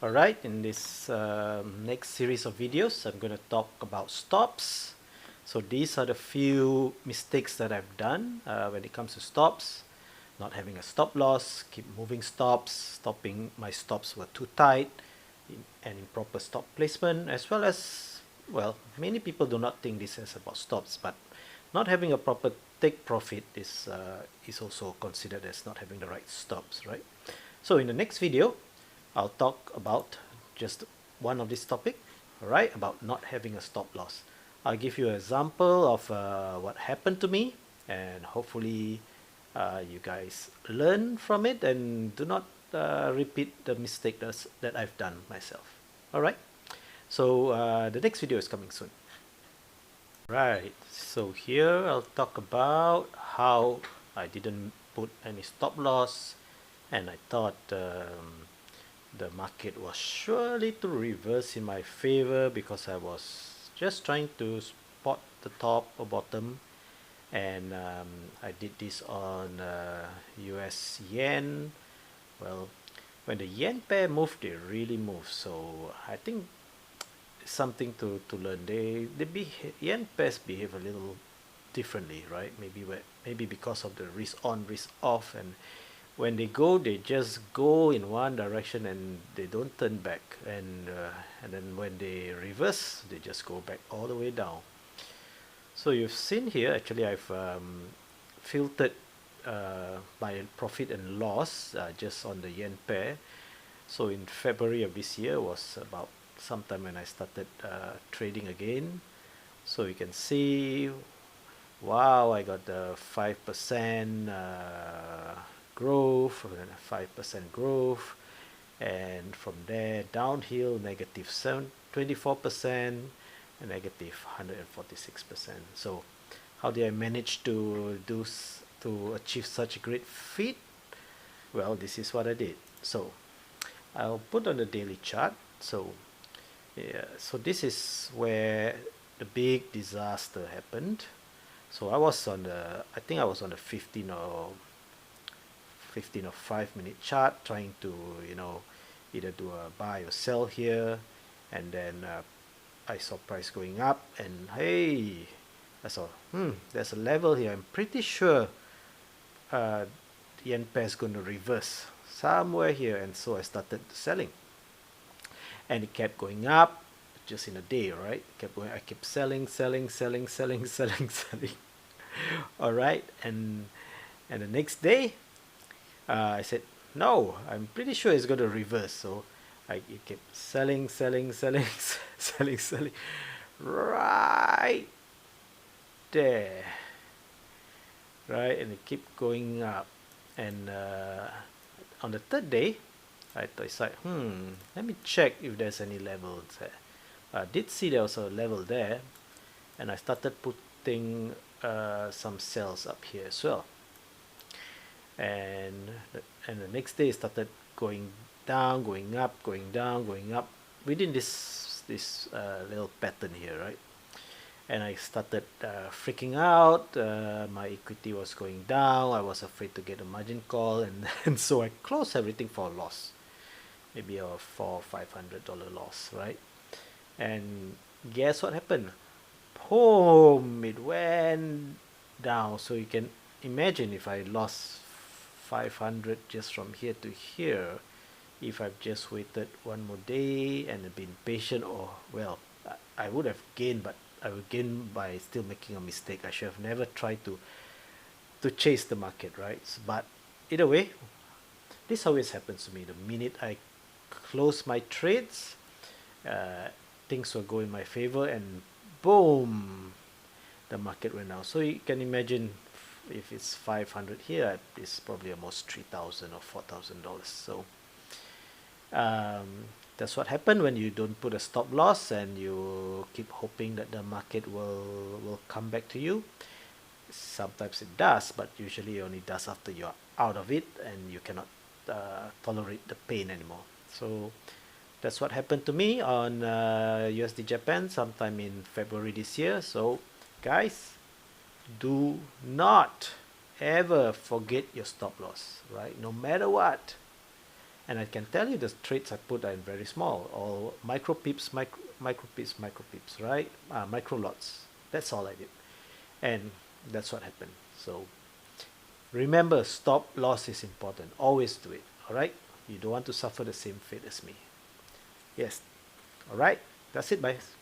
Alright, in this next series of videos, I'm going to talk about stops. So these are the few mistakes that I've done when it comes to stops. Not having a stop loss, keep moving stops, stopping my stops were too tight, and improper stop placement, as well as, well, many people do not think this is about stops, but not having a proper take profit is also considered as not having the right stops, right? So in the next video, I'll talk about just one of this topic, all right, about not having a stop loss. I'll give you an example of what happened to me, and hopefully you guys learn from it and do not repeat the mistake that I've done myself. All right, so the next video is coming soon. Right, so here I'll talk about how I didn't put any stop loss, and I thought the market was surely to reverse in my favor because I was just trying to spot the top or bottom, and I did this on US yen. Well, when the yen pair moved, it really moved, so I think something to learn. Yen pairs behave a little differently, right? Maybe because of the risk on, risk off, and when they go, they just go in one direction and they don't turn back. And then when they reverse, they just go back all the way down. So you've seen here. Actually, I've filtered my profit and loss just on the yen pair. So in February of this year was about sometime when I started trading again. So you can see, wow, I got the 5% growth, 5% growth, and from there downhill negative 24% and negative 146%. So how did I manage to achieve such a great feat? Well, this is what I did. So I'll put on the daily chart. So yeah, so this is where the big disaster happened. So I think I was on the 15 or 5 minute chart, trying to either do a buy or sell here, and then I saw price going up, and hey, I saw there's a level here. I'm pretty sure the yen pair is going to reverse somewhere here, and so I started selling, and it kept going up just in a day, right? I kept selling, selling, selling, selling, selling, selling. All right, and the next day I said, no, I'm pretty sure it's going to reverse. So I kept selling, selling, selling, selling, selling, right there, right, and it kept going up. And on the third day, I decided, let me check if there's any levels there. I did see there was a level there, and I started putting some cells up here as well. And the next day it started going down, going up, going down, going up within this little pattern here, right? And I started freaking out. My equity was going down. I was afraid to get a margin call, and so I closed everything for a loss, maybe a $400-500 loss, right? And guess what happened? Boom! It went down. So you can imagine if I lost 500 just from here to here, if I've just waited one more day and been patient, or well, I would have gained, but I would gain by still making a mistake. I should have never tried to chase the market, right? But either way, this always happens to me. The minute I close my trades, things will go in my favor, and boom, the market went down. So you can imagine, if it's 500 here, it's probably almost $3,000 or $4,000. So that's what happened when you don't put a stop loss and you keep hoping that the market will come back to you. Sometimes it does, but usually it only does after you're out of it and you cannot tolerate the pain anymore. So that's what happened to me on USD Japan sometime in February this year. So guys, do not ever forget your stop loss, right? No matter what. And I can tell you the trades I put are very small, or micro pips, micro pips, right? Micro lots. That's all I did. And that's what happened. So remember, stop loss is important. Always do it. All right? You don't want to suffer the same fate as me. Yes. All right. That's it, guys.